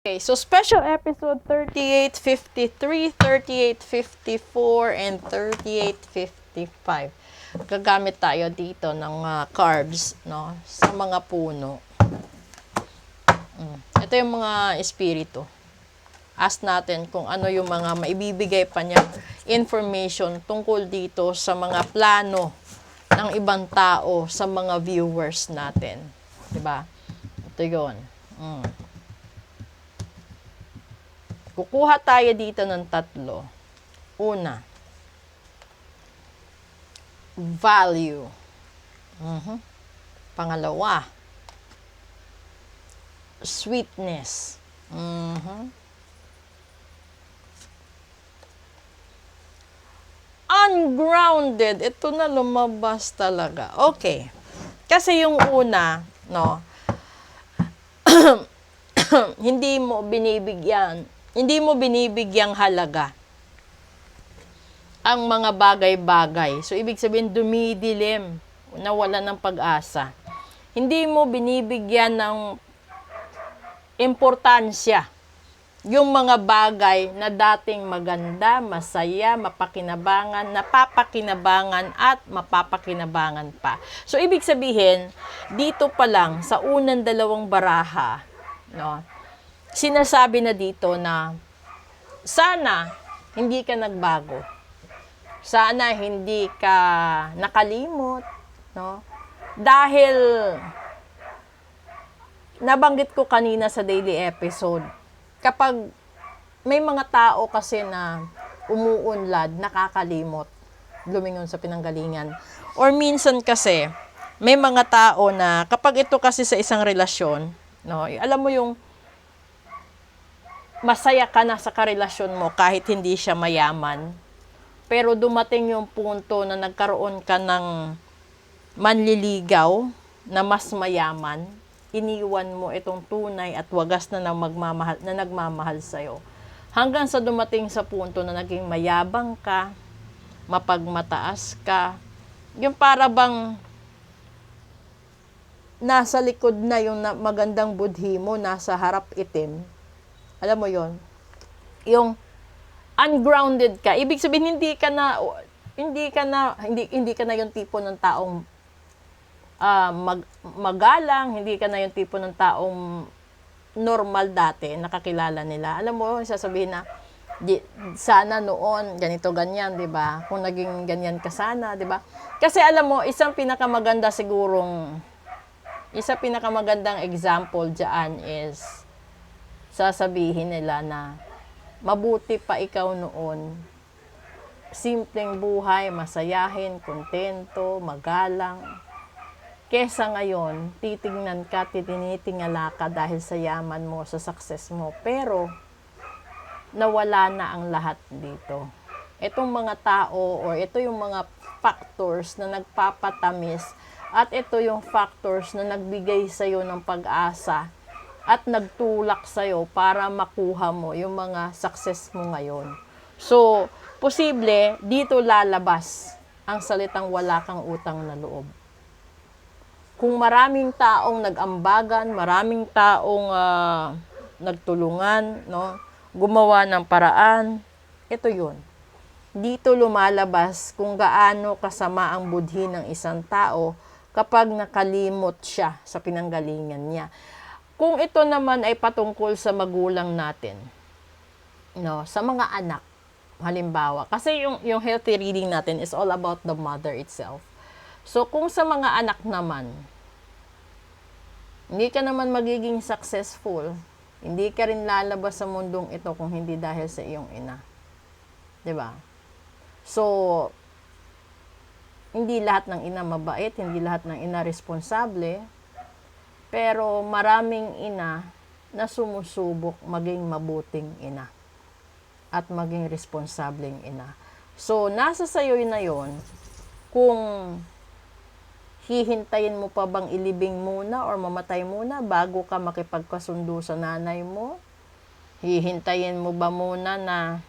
Okay, so special episode 3853, 3854, and 3855. Gagamit tayo dito ng cards, no, sa mga puno. Ito yung mga espiritu. Ask natin kung ano yung mga maibibigay pa niya information tungkol dito sa mga plano ng ibang tao sa mga viewers natin. 'Di ba? Ito 'yon. Kukuha tayo dito ng tatlo. Una, value. Pangalawa, sweetness. Ungrounded. Ito na lumabas talaga. Okay. Kasi yung una, no, hindi mo binibigyang halaga ang mga bagay-bagay. So, ibig sabihin, dumidilim, nawala ng pag-asa. Hindi mo binibigyan ng importansya yung mga bagay na dating maganda, masaya, mapakinabangan, napapakinabangan at mapapakinabangan pa. So, ibig sabihin, dito pa lang, sa unang dalawang baraha, no, sinasabi na dito na sana hindi ka nagbago. Sana hindi ka nakalimot, no? Dahil nabanggit ko kanina sa daily episode, kapag may mga tao kasi na umuunlad, nakakalimot, lumingon sa pinanggalingan. Or minsan kasi, may mga tao na kapag ito kasi sa isang relasyon, no, alam mo yung masaya ka na sa karelasyon mo kahit hindi siya mayaman. Pero dumating yung punto na nagkaroon ka ng manliligaw na mas mayaman, iniwan mo itong tunay at wagas na nagmamahal sa'yo. Hanggang sa dumating sa punto na naging mayabang ka, mapagmataas ka, yung para bang nasa likod na yung magandang budhi mo, nasa harap itim. Alam mo yon, yung ungrounded ka. Ibig sabihin hindi ka na yung tipo ng taong magalang, hindi ka na yung tipo ng taong normal dati, nakakilala nila. Alam mo, sasabihin na sana noon ganito ganyan, 'di ba? Kung naging ganyan ka sana, 'di ba? Kasi alam mo, isang pinakamagandang example diyan is sasabihin nila na mabuti pa ikaw noon, simpleng buhay, masayahin, kontento, magalang, kesa ngayon, titingnan ka, tinitingala ka dahil sa yaman mo, sa success mo, pero nawala na ang lahat dito. Itong mga tao or ito yung mga factors na nagpapatamis at ito yung factors na nagbigay sa'yo ng pag-asa at nagtulak sa'yo para makuha mo yung mga success mo ngayon. So, posible, dito lalabas ang salitang wala kang utang na loob. Kung maraming taong nag-ambagan, maraming taong nagtulungan, no, gumawa ng paraan, ito yun. Dito lumalabas kung gaano kasama ang budhi ng isang tao kapag nakalimot siya sa pinanggalingan niya. Kung ito naman ay patungkol sa magulang natin, no, sa mga anak, halimbawa, kasi yung healthy reading natin is all about the mother itself. So, kung sa mga anak naman, hindi ka naman magiging successful, hindi ka rin lalabas sa mundong ito kung hindi dahil sa iyong ina. 'Di ba? So, hindi lahat ng ina mabait, hindi lahat ng ina responsable, pero maraming ina na sumusubok maging mabuting ina at maging responsableng ina. So, nasa sayo na yon kung hihintayin mo pa bang ilibing muna or mamatay muna bago ka makipagkasundo sa nanay mo? Hihintayin mo ba muna na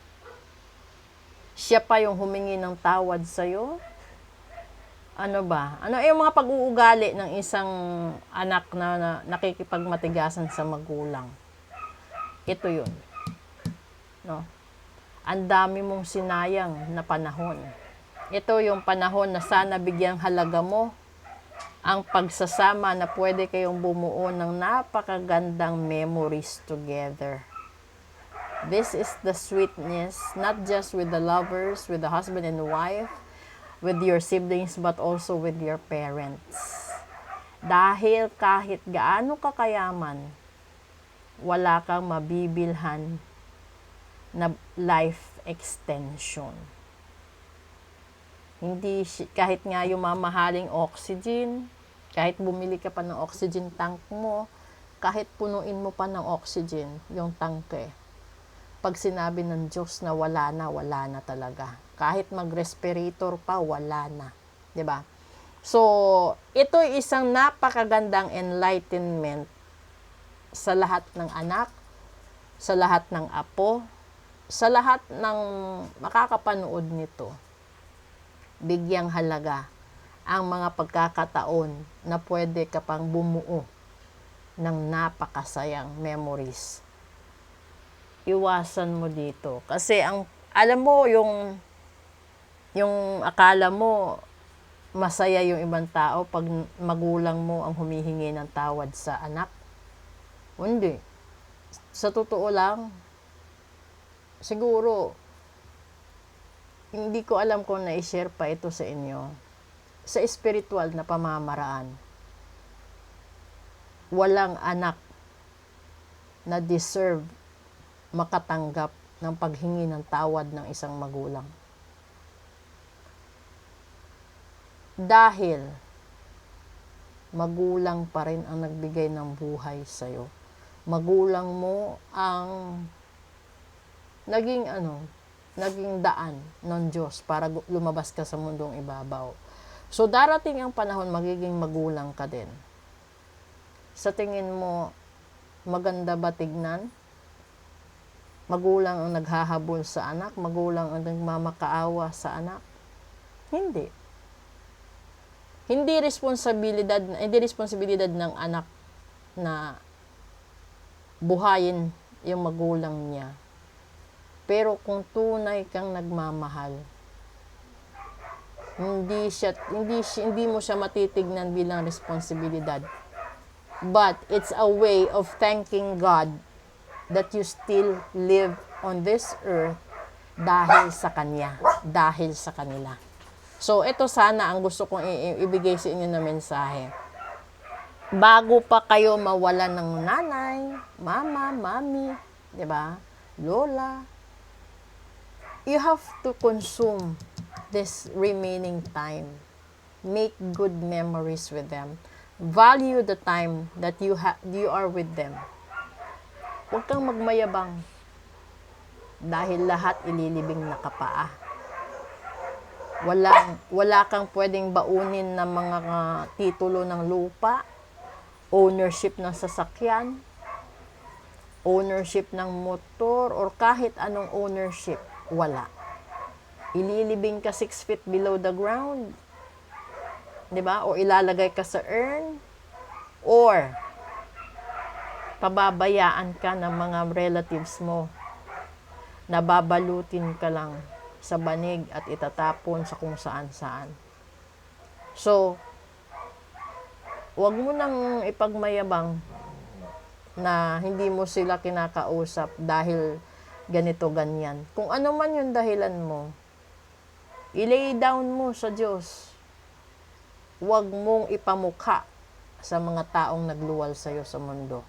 siya pa yung humingi ng tawad sa'yo? Ano ba? Ano yung mga pag-uugali ng isang anak na nakikipagmatigasan sa magulang? ito yun. No? Ang dami mong sinayang na panahon. Ito yung panahon na sana bigyang halaga mo ang pagsasama na pwede kayong bumuo ng napakagandang memories together. This is the sweetness, not just with the lovers, with the husband and wife, with your siblings, but also with your parents. Dahil kahit gaano kakayaman, wala kang mabibilhan na life extension. Hindi, kahit nga yung mamahaling oxygen, kahit bumili ka pa ng oxygen tank mo, kahit punuin mo pa ng oxygen yung tanke, pag sinabi ng Diyos na wala na talaga. Kahit mag-respirator pa, wala na. 'Di ba? So, ito ay isang napakagandang enlightenment sa lahat ng anak, sa lahat ng apo, sa lahat ng makakapanood nito. Bigyang halaga ang mga pagkakataon na pwede ka pang bumuo ng napakasayang memories. Iwasan mo dito. Kasi alam mo, yung akala mo, masaya yung ibang tao pag magulang mo ang humihingi ng tawad sa anak. Hindi. Sa totoo lang, siguro, hindi ko alam kung na-share pa ito sa inyo. Sa spiritual na pamamaraan, walang anak na deserve makatanggap ng paghingi ng tawad ng isang magulang. Dahil magulang pa rin ang nagbigay ng buhay sa'yo. Magulang mo ang naging daan ng Diyos para lumabas ka sa mundong ibabaw. So, darating ang panahon, magiging magulang ka din. Sa tingin mo, maganda ba tignan? Magulang ang naghahabol sa anak? Magulang ang nagmamakaawa sa anak? Hindi. Hindi responsibilidad ng anak na buhayin yung magulang niya. Pero kung tunay kang nagmamahal, hindi mo siya matitignan bilang responsibilidad. But it's a way of thanking God that you still live on this earth dahil sa Kanya, dahil sa kanila. So, ito sana ang gusto kong ibigay sa inyo na mensahe. Bago pa kayo mawalan ng nanay, mama, mami, di ba? Lola, you have to consume this remaining time. Make good memories with them. Value the time that you are with them. Huwag kang magmayabang dahil lahat ililibing nakapaa. Wala kang pwedeng baunin ng mga titulo ng lupa, ownership ng sasakyan, ownership ng motor, or kahit anong ownership. Wala. Ililibing ka 6 feet below the ground. 'Di ba? O ilalagay ka sa urn. Or pababayaan ka ng mga relatives mo. Nababalutin ka lang sa banig at itatapon sa kung saan-saan. So, wag mo nang ipagmayabang na hindi mo sila kinakausap dahil ganito, ganyan. Kung ano man yung dahilan mo, i-lay down mo sa Diyos. Huwag mong ipamukha sa mga taong nagluwal sa'yo sa mundo.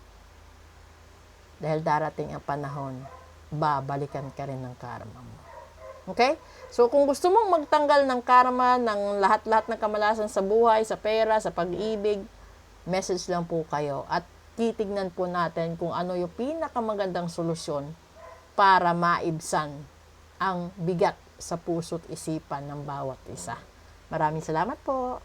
Dahil darating ang panahon, babalikan ka rin ng karma mo. Okay? So, kung gusto mong magtanggal ng karma, ng lahat-lahat ng kamalasan sa buhay, sa pera, sa pag-ibig, message lang po kayo. At titignan po natin kung ano yung pinakamagandang solusyon para maibsan ang bigat sa puso't isipan ng bawat isa. Maraming salamat po.